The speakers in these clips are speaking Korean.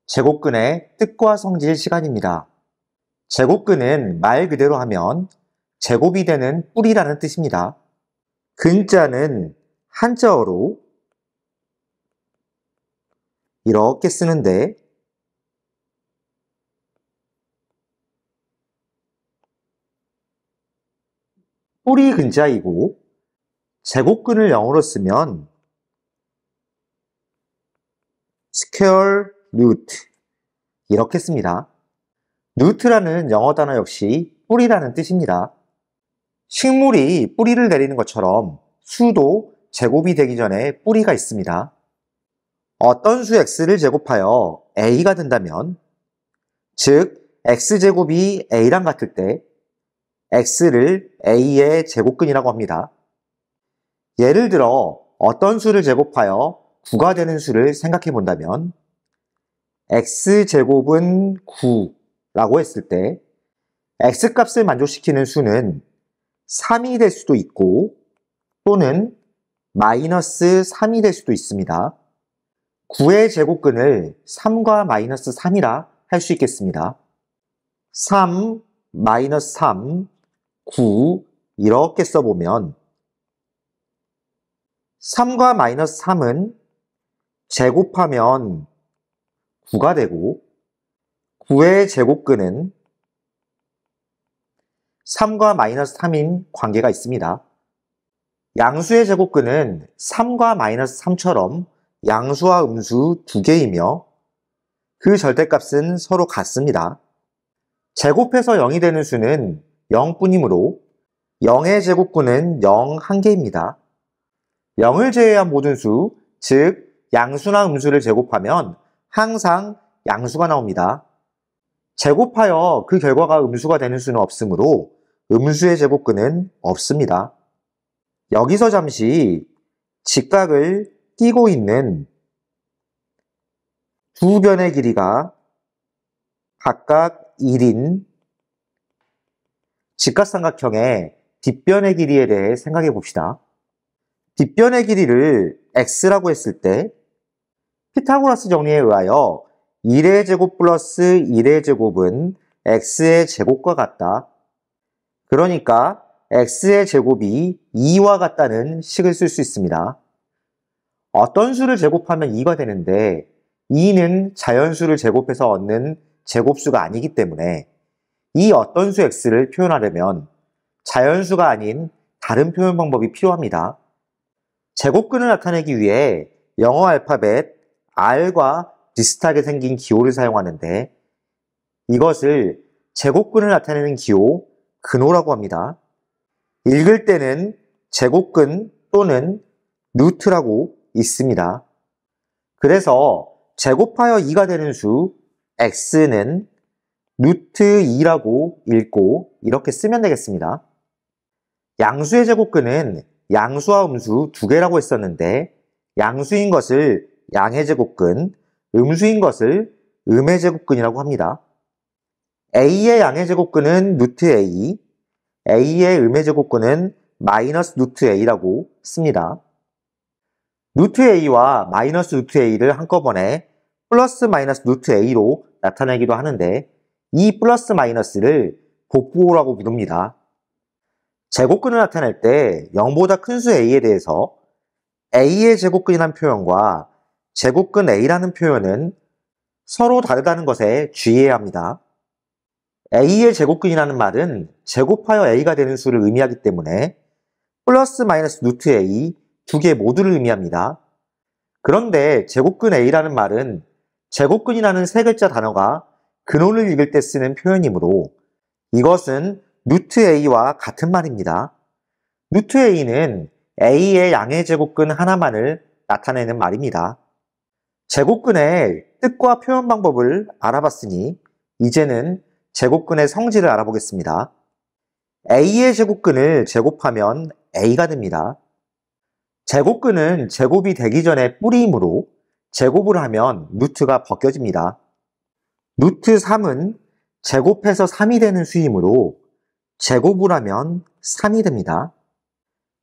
제곱근의 뜻과 성질 시간입니다. 제곱근은 말 그대로 하면 제곱이 되는 뿌리라는 뜻입니다. 근자는 한자어로 이렇게 쓰는데 뿌리 근자이고 제곱근을 영어로 쓰면 square root 이렇게 씁니다. root라는 영어 단어 역시 뿌리라는 뜻입니다. 식물이 뿌리를 내리는 것처럼 수도 제곱이 되기 전에 뿌리가 있습니다. 어떤 수 x를 제곱하여 a가 된다면, 즉 x제곱이 a랑 같을 때 x를 a의 제곱근이라고 합니다. 예를 들어 어떤 수를 제곱하여 9가 되는 수를 생각해 본다면 x제곱은 9라고 했을 때 x값을 만족시키는 수는 3이 될 수도 있고 또는 마이너스 3이 될 수도 있습니다. 9의 제곱근을 3과 마이너스 3이라 할 수 있겠습니다. 3, 마이너스 3, 9 이렇게 써보면 3과 마이너스 3은 제곱하면 9가 되고 9의 제곱근은 3과 마이너스 3인 관계가 있습니다. 양수의 제곱근은 3과 마이너스 3처럼 양수와 음수 두 개이며 그 절대값은 서로 같습니다. 제곱해서 0이 되는 수는 0뿐이므로 0의 제곱근은 0 한 개입니다. 0을 제외한 모든 수, 즉 양수나 음수를 제곱하면 항상 양수가 나옵니다. 제곱하여 그 결과가 음수가 되는 수는 없으므로 음수의 제곱근은 없습니다. 여기서 잠시 직각을 끼고 있는 두 변의 길이가 각각 1인 직각삼각형의 뒷변의 길이에 대해 생각해 봅시다. 뒷변의 길이를 x라고 했을 때 피타고라스 정리에 의하여 1의 제곱 플러스 1의 제곱은 x의 제곱과 같다. 그러니까 x의 제곱이 2와 같다는 식을 쓸 수 있습니다. 어떤 수를 제곱하면 2가 되는데 2는 자연수를 제곱해서 얻는 제곱수가 아니기 때문에 이 어떤 수 x를 표현하려면 자연수가 아닌 다른 표현 방법이 필요합니다. 제곱근을 나타내기 위해 영어 알파벳 R과 비슷하게 생긴 기호를 사용하는데 이것을 제곱근을 나타내는 기호 근호라고 합니다. 읽을 때는 제곱근 또는 루트라고 있습니다. 그래서 제곱하여 2가 되는 수 x는 루트 2라고 읽고 이렇게 쓰면 되겠습니다. 양수의 제곱근은 양수와 음수 두 개라고 했었는데 양수인 것을 양의 제곱근, 음수인 것을 음의 제곱근이라고 합니다. a의 양의 제곱근은 루트 a, a의 음의 제곱근은 마이너스 루트 a라고 씁니다. 루트 a와 마이너스 루트 a를 한꺼번에 플러스 마이너스 루트 a로 나타내기도 하는데 이 플러스 마이너스를 곱부호라고 부릅니다. 제곱근을 나타낼 때 0보다 큰 수 a에 대해서 a의 제곱근이라는 표현과 제곱근 a라는 표현은 서로 다르다는 것에 주의해야 합니다. a의 제곱근이라는 말은 제곱하여 a가 되는 수를 의미하기 때문에 플러스 마이너스 루트 a 두 개 모두를 의미합니다. 그런데 제곱근 a라는 말은 제곱근이라는 세 글자 단어가 근호를 읽을 때 쓰는 표현이므로 이것은 루트 a와 같은 말입니다. 루트 a는 a의 양의 제곱근 하나만을 나타내는 말입니다. 제곱근의 뜻과 표현 방법을 알아봤으니 이제는 제곱근의 성질을 알아보겠습니다. a의 제곱근을 제곱하면 a가 됩니다. 제곱근은 제곱이 되기 전에 뿌리이므로 제곱을 하면 루트가 벗겨집니다. 루트 3은 제곱해서 3이 되는 수이므로 제곱을 하면 3이 됩니다.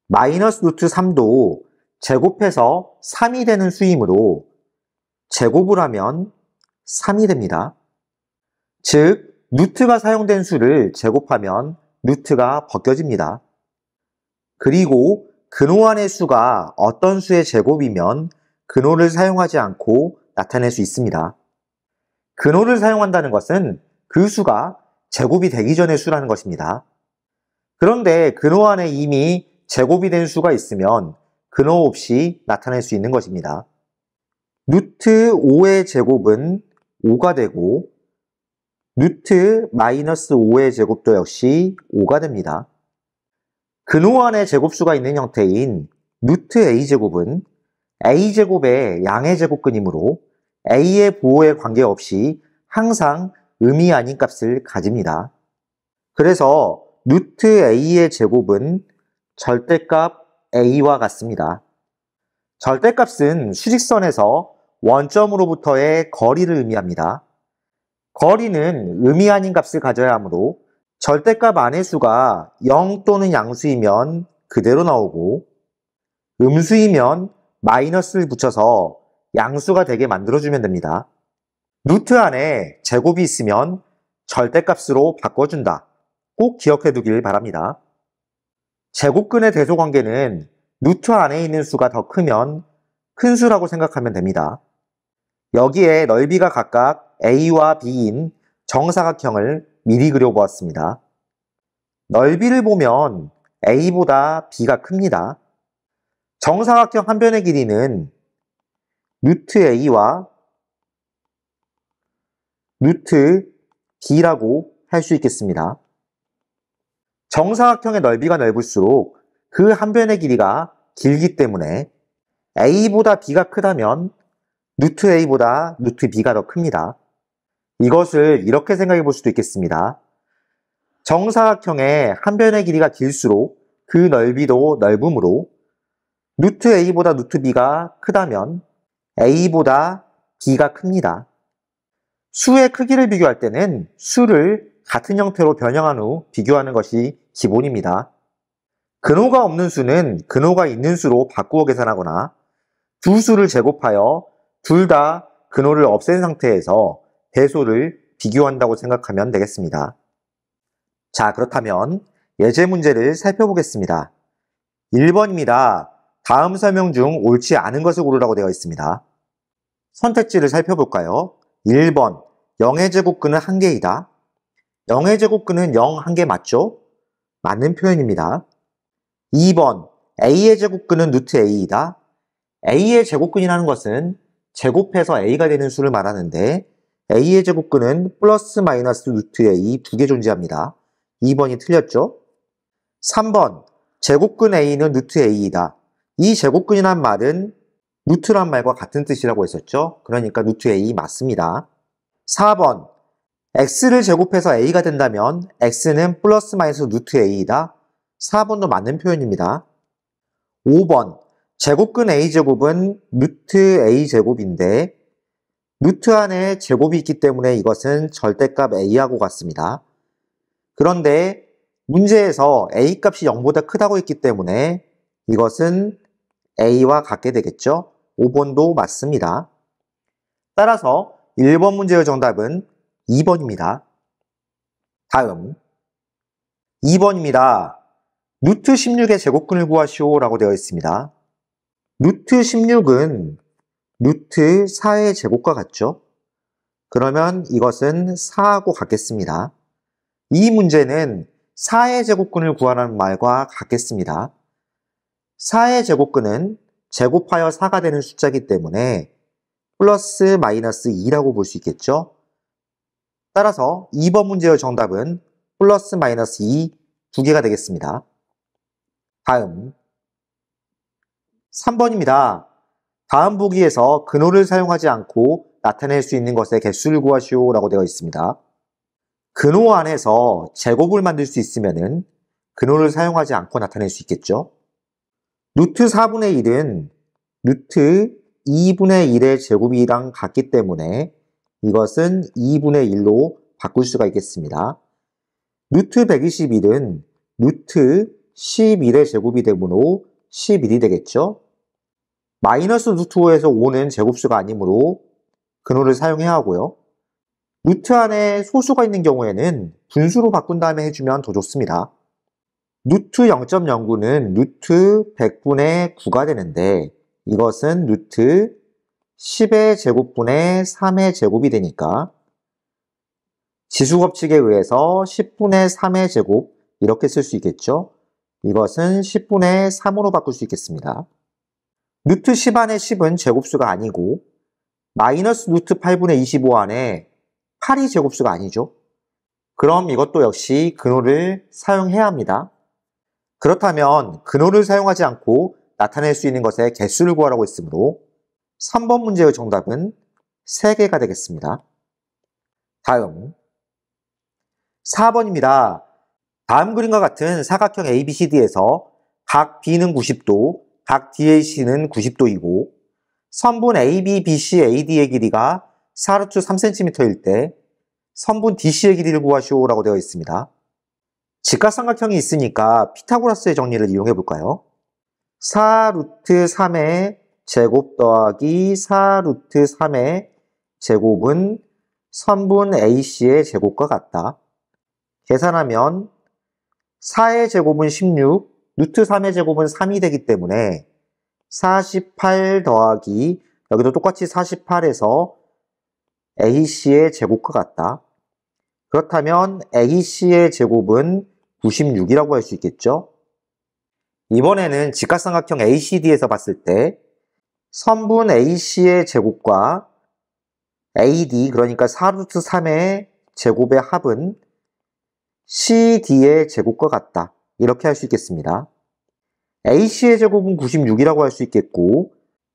마이너스 루트 3도 제곱해서 3이 되는 수이므로 제곱을 하면 3이 됩니다. 즉, 루트가 사용된 수를 제곱하면 루트가 벗겨집니다. 그리고 근호안의 수가 어떤 수의 제곱이면 근호를 사용하지 않고 나타낼 수 있습니다. 근호를 사용한다는 것은 그 수가 제곱이 되기 전의 수라는 것입니다. 그런데 근호 안에 이미 제곱이 된 수가 있으면 근호 없이 나타낼 수 있는 것입니다. 루트 5의 제곱은 5가 되고 루트 마이너스 5의 제곱도 역시 5가 됩니다. 근호 안에 제곱수가 있는 형태인 루트 a제곱은 a제곱의 양의 제곱근이므로 a의 부호에 관계없이 항상 의미 아닌 값을 가집니다. 그래서 루트 a의 제곱은 절대값 a와 같습니다. 절대값은 수직선에서 원점으로부터의 거리를 의미합니다. 거리는 의미 아닌 값을 가져야 하므로 절대값 안의 수가 0 또는 양수이면 그대로 나오고 음수이면 마이너스를 붙여서 양수가 되게 만들어주면 됩니다. 루트 안에 제곱이 있으면 절대값으로 바꿔준다. 꼭 기억해 두길 바랍니다. 제곱근의 대소관계는 루트 안에 있는 수가 더 크면 큰 수라고 생각하면 됩니다. 여기에 넓이가 각각 A와 B인 정사각형을 미리 그려보았습니다. 넓이를 보면 A보다 B가 큽니다. 정사각형 한 변의 길이는 루트 A와 루트 B라고 할 수 있겠습니다. 정사각형의 넓이가 넓을수록 그 한 변의 길이가 길기 때문에 A보다 B가 크다면 루트 A보다 루트 B가 더 큽니다. 이것을 이렇게 생각해 볼 수도 있겠습니다. 정사각형의 한 변의 길이가 길수록 그 넓이도 넓으므로 루트 A보다 루트 B가 크다면 A보다 B가 큽니다. 수의 크기를 비교할 때는 수를 같은 형태로 변형한 후 비교하는 것이 기본입니다. 근호가 없는 수는 근호가 있는 수로 바꾸어 계산하거나 두 수를 제곱하여 둘 다 근호를 없앤 상태에서 대소를 비교한다고 생각하면 되겠습니다. 자, 그렇다면 예제 문제를 살펴보겠습니다. 1번입니다. 다음 설명 중 옳지 않은 것을 고르라고 되어 있습니다. 선택지를 살펴볼까요? 1번, 0의 제곱근은 1개이다. 0의 제곱근은 0 1개 맞죠? 맞는 표현입니다. 2번, a의 제곱근은 루트 a이다. a의 제곱근이라는 것은 제곱해서 a가 되는 수를 말하는데 a의 제곱근은 플러스 마이너스 루트 a 두 개 존재합니다. 2번이 틀렸죠? 3번, 제곱근 a는 루트 a이다. 이 제곱근이란 말은 루트란 말과 같은 뜻이라고 했었죠? 그러니까 루트 a 맞습니다. 4번, x를 제곱해서 a가 된다면 x는 플러스 마이너스 루트 a이다. 4번도 맞는 표현입니다. 5번, 제곱근 a제곱은 루트 a제곱인데 루트 안에 제곱이 있기 때문에 이것은 절대값 a하고 같습니다. 그런데 문제에서 a 값이 0보다 크다고 했기 때문에 이것은 a와 같게 되겠죠? 5번도 맞습니다. 따라서 1번 문제의 정답은 2번입니다. 다음 2번입니다. 루트 16의 제곱근을 구하시오 라고 되어 있습니다. 루트 16은 루트 4의 제곱과 같죠? 그러면 이것은 4하고 같겠습니다. 이 문제는 4의 제곱근을 구하라는 말과 같겠습니다. 4의 제곱근은 제곱하여 4가 되는 숫자이기 때문에 플러스 마이너스 2라고 볼 수 있겠죠? 따라서 2번 문제의 정답은 플러스 마이너스 2 두 개가 되겠습니다. 다음 3번입니다. 다음 보기에서 근호를 사용하지 않고 나타낼 수 있는 것의 개수를 구하시오 라고 되어 있습니다. 근호 안에서 제곱을 만들 수 있으면 근호를 사용하지 않고 나타낼 수 있겠죠. 루트 4분의 1은 루트 2분의 1의 제곱이랑 같기 때문에 이것은 2분의 1로 바꿀 수가 있겠습니다. 루트 121은 루트 11의 제곱이 되므로 11이 되겠죠. 마이너스 루트 5에서 5는 제곱수가 아니므로 근호를 사용해야 하고요. 루트 안에 소수가 있는 경우에는 분수로 바꾼 다음에 해주면 더 좋습니다. 루트 0.09는 루트 100분의 9가 되는데 이것은 루트 10의 제곱분의 3의 제곱이 되니까 지수법칙에 의해서 10분의 3의 제곱 이렇게 쓸 수 있겠죠. 이것은 10분의 3으로 바꿀 수 있겠습니다. 루트 10 안에 10은 제곱수가 아니고 마이너스 루트 8분의 25 안에 8이 제곱수가 아니죠. 그럼 이것도 역시 근호를 사용해야 합니다. 그렇다면 근호를 사용하지 않고 나타낼 수 있는 것의 개수를 구하라고 했으므로 3번 문제의 정답은 3개가 되겠습니다. 다음 4번입니다. 다음 그림과 같은 사각형 ABCD에서 각 B는 90도, 각 DAC는 90도이고 선분 AB, BC, AD의 길이가 4루트 3cm일 때 선분 DC의 길이를 구하시오라고 되어 있습니다. 직각삼각형이 있으니까 피타고라스의 정리를 이용해 볼까요? 4루트 3의 제곱 더하기 4루트 3의 제곱은 선분 AC의 제곱과 같다. 계산하면 4의 제곱은 16, 루트 3의 제곱은 3이 되기 때문에 48 더하기 여기도 똑같이 48에서 AC의 제곱과 같다. 그렇다면 AC의 제곱은 96이라고 할 수 있겠죠? 이번에는 직각삼각형 ACD에서 봤을 때 선분 AC의 제곱과 AD, 그러니까 4루트 3의 제곱의 합은 CD의 제곱과 같다. 이렇게 할 수 있겠습니다. AC의 제곱은 96이라고 할 수 있겠고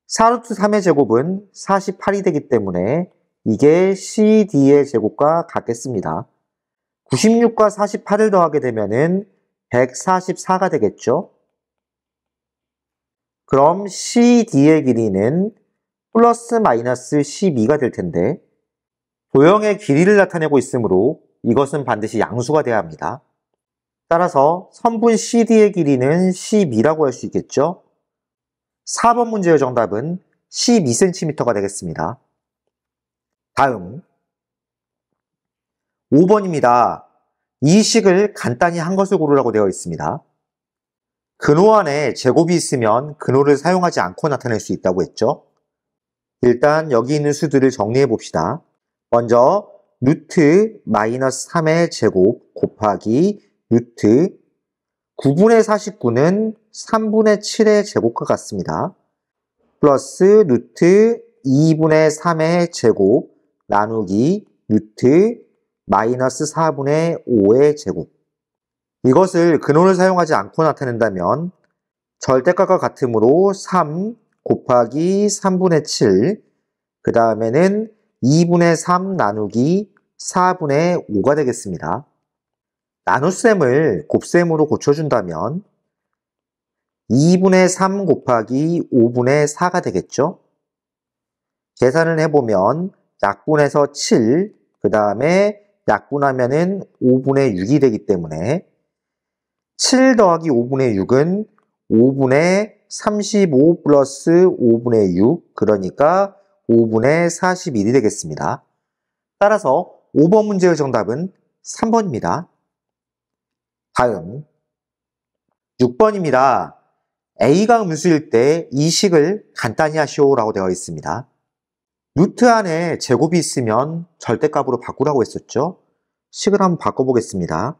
4루트 3의 제곱은 48이 되기 때문에 이게 CD의 제곱과 같겠습니다. 96과 48을 더하게 되면은 144가 되겠죠? 그럼 CD의 길이는 플러스 마이너스 12가 될 텐데 도형의 길이를 나타내고 있으므로 이것은 반드시 양수가 돼야 합니다. 따라서 선분 CD의 길이는 12라고 할 수 있겠죠? 4번 문제의 정답은 12cm가 되겠습니다. 다음 5번입니다. 이 식을 간단히 한 것을 고르라고 되어 있습니다. 근호 안에 제곱이 있으면 근호를 사용하지 않고 나타낼 수 있다고 했죠. 일단 여기 있는 수들을 정리해 봅시다. 먼저 루트 마이너스 3의 제곱 곱하기 루트 9분의 49는 3분의 7의 제곱과 같습니다. 플러스 루트 2분의 3의 제곱 나누기 루트 마이너스 4분의 5의 제곱. 이것을 근호를 사용하지 않고 나타낸다면 절대값과 같으므로 3 곱하기 3분의 7, 그 다음에는 2분의 3 나누기 4분의 5가 되겠습니다. 나눗셈을 곱셈으로 고쳐준다면 2분의 3 곱하기 5분의 4가 되겠죠? 계산을 해보면 약분해서 7, 그 다음에 약분하면은 5분의 6이 되기 때문에 7 더하기 5분의 6은 5분의 35 플러스 5분의 6, 그러니까 5분의 41이 되겠습니다. 따라서 5번 문제의 정답은 3번입니다. 다음 6번입니다. A가 음수일 때 이 식을 간단히 하시오라고 되어 있습니다. 루트 안에 제곱이 있으면 절대값으로 바꾸라고 했었죠. 식을 한번 바꿔보겠습니다.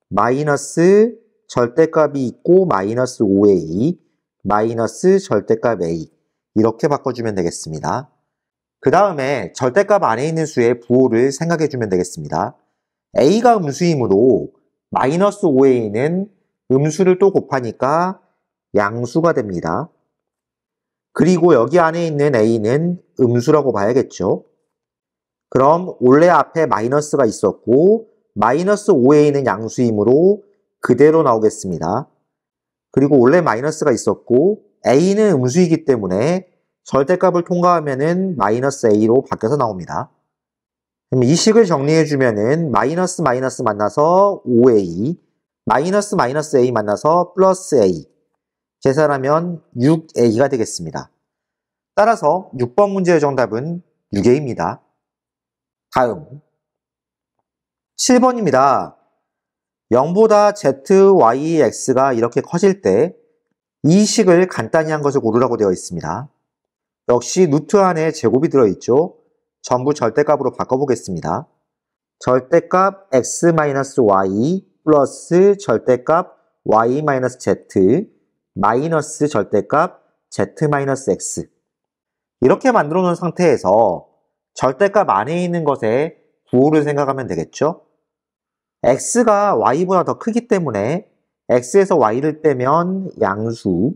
마이너스 절대값이 있고 마이너스 5A, 마이너스 절대값 A 이렇게 바꿔주면 되겠습니다. 그 다음에 절대값 안에 있는 수의 부호를 생각해주면 되겠습니다. A가 음수이므로 마이너스 5A는 음수를 또 곱하니까 양수가 됩니다. 그리고 여기 안에 있는 A는 음수라고 봐야겠죠. 그럼 원래 앞에 마이너스가 있었고 마이너스 5A는 양수이므로 그대로 나오겠습니다. 그리고 원래 마이너스가 있었고 A는 음수이기 때문에 절대값을 통과하면은 마이너스 A로 바뀌어서 나옵니다. 그럼 이 식을 정리해주면은 마이너스 마이너스 만나서 5A, 마이너스 마이너스 A 만나서 플러스 A, 계산하면 6A가 되겠습니다. 따라서 6번 문제의 정답은 6A입니다. 다음 7번입니다. 0보다 Z, Y, X가 이렇게 커질 때 이 식을 간단히 한 것을 고르라고 되어 있습니다. 역시 루트 안에 제곱이 들어있죠. 전부 절대값으로 바꿔보겠습니다. 절대값 X-Y 플러스 절대값 Y-Z 마이너스 절대값 Z-X 이렇게 만들어 놓은 상태에서 절대값 안에 있는 것의 부호를 생각하면 되겠죠. X가 Y보다 더 크기 때문에 X에서 Y를 빼면 양수,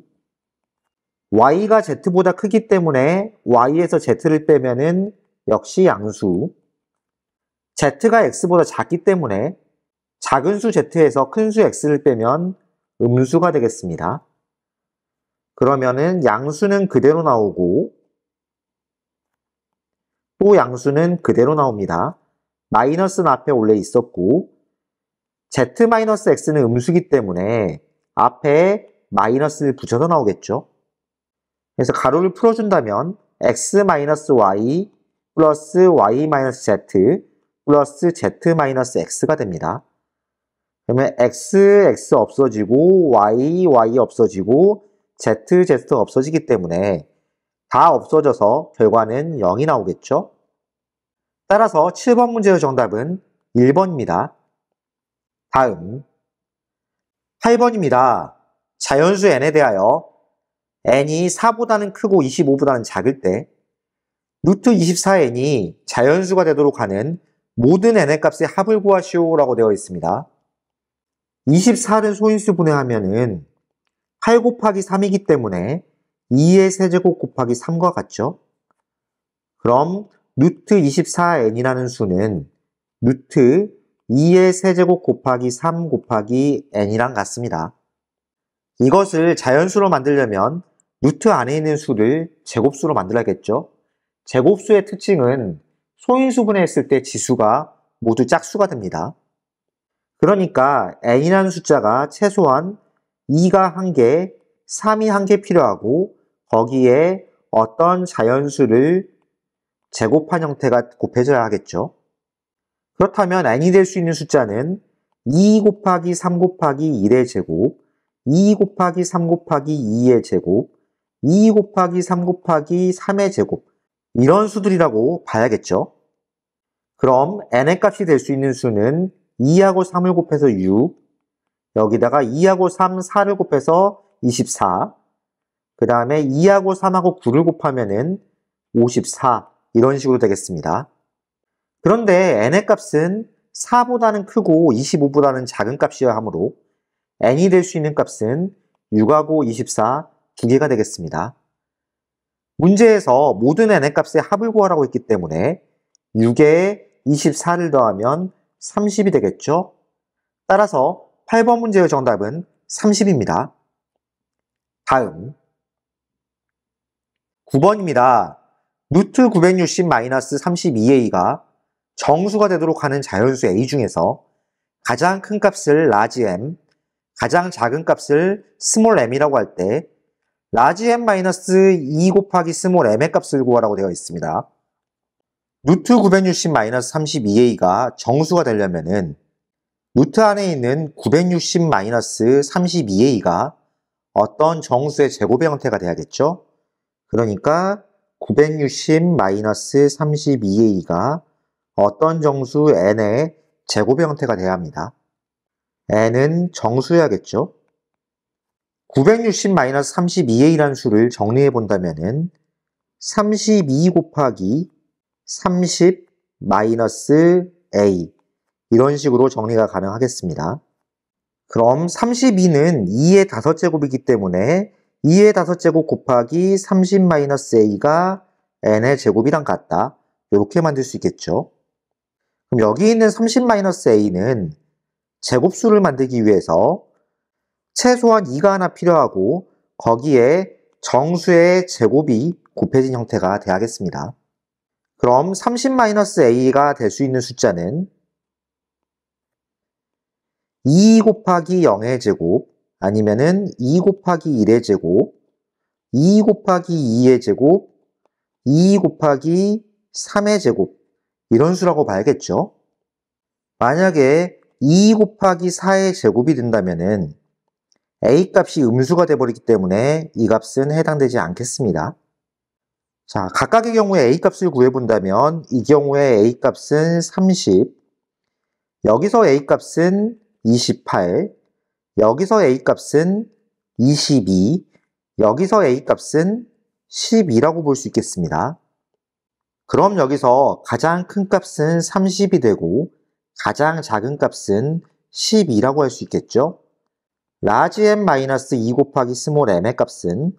Y가 Z보다 크기 때문에 Y에서 Z를 빼면은 역시 양수, Z가 X보다 작기 때문에 작은 수 Z에서 큰 수 X를 빼면 음수가 되겠습니다. 그러면은 양수는 그대로 나오고 또 양수는 그대로 나옵니다. 마이너스는 앞에 원래 있었고 Z-X는 음수기 때문에 앞에 마이너스를 붙여서 나오겠죠. 그래서 가로를 풀어준다면 X-Y 플러스 Y-Z 플러스 Z-X가 됩니다. 그러면 X 없어지고 Y 없어지고 Z 없어지기 때문에 다 없어져서 결과는 0이 나오겠죠. 따라서 7번 문제의 정답은 1번입니다. 다음 8번입니다. 자연수 n에 대하여 n이 4보다는 크고 25보다는 작을 때 루트 24n이 자연수가 되도록 하는 모든 n의 값의 합을 구하시오라고 되어 있습니다. 24를 소인수 분해하면은 8 곱하기 3이기 때문에 2의 세제곱 곱하기 3과 같죠? 그럼 루트 24n이라는 수는 루트 2의 세제곱 곱하기 3 곱하기 n이랑 같습니다. 이것을 자연수로 만들려면 루트 안에 있는 수를 제곱수로 만들어야겠죠? 제곱수의 특징은 소인수 분해했을 때 지수가 모두 짝수가 됩니다. 그러니까 n이라는 숫자가 최소한 2가 1개, 3이 1개 필요하고 거기에 어떤 자연수를 제곱한 형태가 곱해져야 하겠죠. 그렇다면 n이 될 수 있는 숫자는 2 곱하기 3 곱하기 1의 제곱, 2 곱하기 3 곱하기 2의 제곱, 2 곱하기 3 곱하기 3의 제곱 이런 수들이라고 봐야겠죠. 그럼 n의 값이 될 수 있는 수는 2하고 3을 곱해서 6, 여기다가 2하고 3, 4를 곱해서 24, 그 다음에 2하고 3하고 9를 곱하면은 54 이런 식으로 되겠습니다. 그런데 n의 값은 4보다는 크고 25보다는 작은 값이어야 하므로 n이 될 수 있는 값은 6하고 24 두 개가 되겠습니다. 문제에서 모든 n의 값의 합을 구하라고 했기 때문에 6에 24를 더하면 30이 되겠죠? 따라서 8번 문제의 정답은 30입니다. 다음 9번입니다. 루트 960-32a가 정수가 되도록 하는 자연수 a 중에서 가장 큰 값을 라지 m, 가장 작은 값을 스몰 m이라고 할 때 라지 m-2 곱하기 스몰 m의 값을 구하라고 되어 있습니다. 루트 960-32a가 정수가 되려면은 루트 안에 있는 960-32a가 어떤 정수의 제곱의 형태가 돼야겠죠? 그러니까 960-32a가 어떤 정수 n의 제곱의 형태가 돼야 합니다. n은 정수여야겠죠? 960-32a라는 수를 정리해 본다면은 32 곱하기 30-a 이런 식으로 정리가 가능하겠습니다. 그럼 32는 2의 5제곱이기 때문에 2의 5제곱 곱하기 30-a가 n의 제곱이랑 같다. 이렇게 만들 수 있겠죠. 그럼 여기 있는 30-a는 제곱수를 만들기 위해서 최소한 2가 하나 필요하고 거기에 정수의 제곱이 곱해진 형태가 돼야겠습니다. 그럼 30-a가 될 수 있는 숫자는 2 곱하기 0의 제곱 아니면은 2 곱하기 1의 제곱, 2 곱하기 2의 제곱, 2 곱하기 3의 제곱 이런 수라고 봐야겠죠. 만약에 2 곱하기 4의 제곱이 된다면은 a 값이 음수가 돼버리기 때문에 이 값은 해당되지 않겠습니다. 자, 각각의 경우에 a 값을 구해본다면 이 경우에 a 값은 30, 여기서 a 값은 28, 여기서 a 값은 22, 여기서 a 값은 12라고 볼 수 있겠습니다. 그럼 여기서 가장 큰 값은 30이 되고 가장 작은 값은 12라고 할 수 있겠죠? 라지 m-2 곱하기 스몰 m의 값은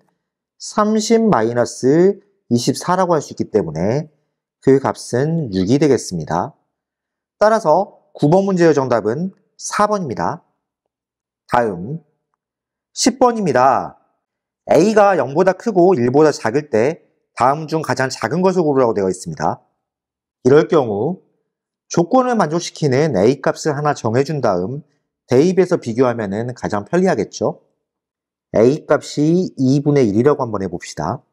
30-24라고 할 수 있기 때문에 그 값은 6이 되겠습니다. 따라서 9번 문제의 정답은 4번입니다. 다음 10번입니다. a가 0보다 크고 1보다 작을 때 다음 중 가장 작은 것을 고르라고 되어 있습니다. 이럴 경우 조건을 만족시키는 a 값을 하나 정해준 다음 대입해서 비교하면 가장 편리하겠죠? a 값이 2분의 1이라고 한번 해봅시다.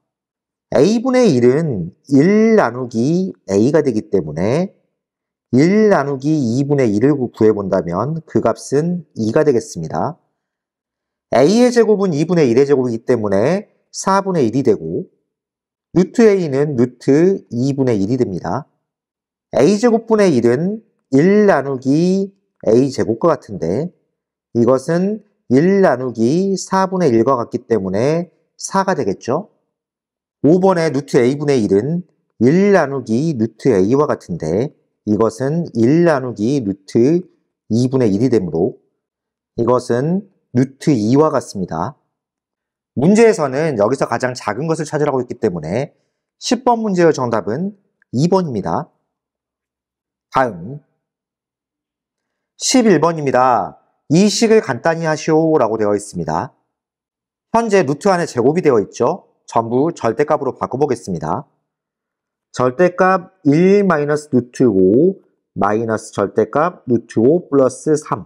a분의 1은 1 나누기 a가 되기 때문에 1 나누기 2분의 1을 구해본다면 그 값은 2가 되겠습니다. a의 제곱은 2분의 1의 제곱이기 때문에 4분의 1이 되고 루트 a는 루트 2분의 1이 됩니다. a제곱분의 1은 1 나누기 a제곱과 같은데 이것은 1 나누기 4분의 1과 같기 때문에 4가 되겠죠? 5번의 루트 a분의 1은 1 나누기 루트 a와 같은데 이것은 1 나누기 루트 2분의 1이 되므로 이것은 루트 2와 같습니다. 문제에서는 여기서 가장 작은 것을 찾으라고 했기 때문에 10번 문제의 정답은 2번입니다. 다음 11번입니다. 이 식을 간단히 하시오 라고 되어 있습니다. 현재 루트 안에 제곱이 되어 있죠. 전부 절대값으로 바꿔보겠습니다. 절대값 1 마이너스 루트 5 마이너스 절대값 루트 5 플러스 3.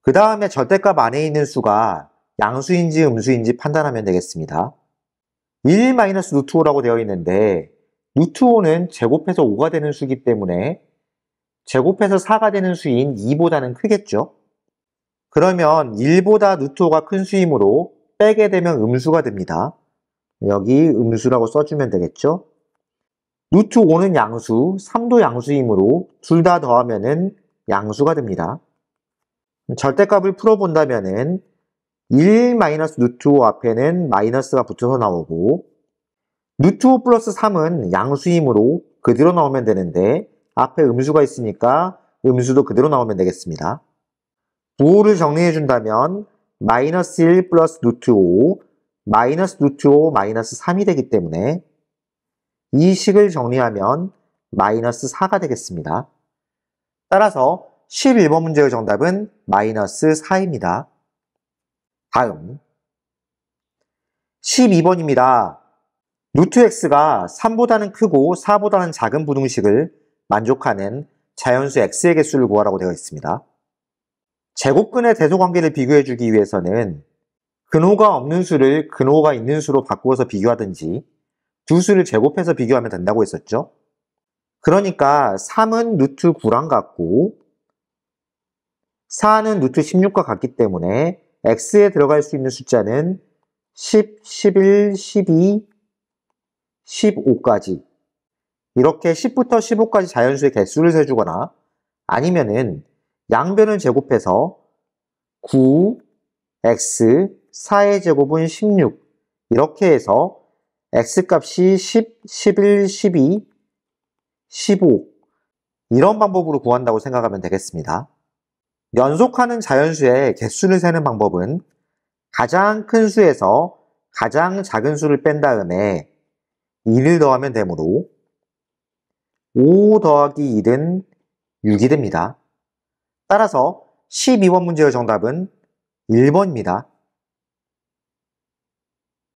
그 다음에 절대값 안에 있는 수가 양수인지 음수인지 판단하면 되겠습니다. 1 마이너스 루트 5라고 되어 있는데 루트 5는 제곱해서 5가 되는 수이기 때문에 제곱해서 4가 되는 수인 2보다는 크겠죠? 그러면 1보다 루트 5가 큰 수이므로 빼게 되면 음수가 됩니다. 여기 음수라고 써주면 되겠죠? 루트 5는 양수, 3도 양수이므로 둘 다 더하면은 양수가 됩니다. 절대값을 풀어본다면은 1 마이너스 루트 5 앞에는 마이너스가 붙어서 나오고 루트 5 플러스 3은 양수이므로 그대로 나오면 되는데 앞에 음수가 있으니까 음수도 그대로 나오면 되겠습니다. 부호를 정리해 준다면 마이너스 1 플러스 루트 5 마이너스 루트 5 마이너스 3이 되기 때문에 이 식을 정리하면 마이너스 4가 되겠습니다. 따라서 11번 문제의 정답은 마이너스 4입니다. 다음 12번입니다. 루트 x가 3보다는 크고 4보다는 작은 부등식을 만족하는 자연수 x의 개수를 구하라고 되어 있습니다. 제곱근의 대소관계를 비교해주기 위해서는 근호가 없는 수를 근호가 있는 수로 바꾸어서 비교하든지 두 수를 제곱해서 비교하면 된다고 했었죠. 그러니까 3은 루트 9랑 같고 4는 루트 16과 같기 때문에 x에 들어갈 수 있는 숫자는 10, 11, 12, 15까지 이렇게 10부터 15까지 자연수의 개수를 세주거나 아니면은 양변을 제곱해서 9, x, 4의 제곱은 16 이렇게 해서 x값이 10, 11, 12, 15 이런 방법으로 구한다고 생각하면 되겠습니다. 연속하는 자연수의 개수를 세는 방법은 가장 큰 수에서 가장 작은 수를 뺀 다음에 1을 더하면 되므로 5 더하기 1은 6이 됩니다. 따라서 12번 문제의 정답은 1번입니다.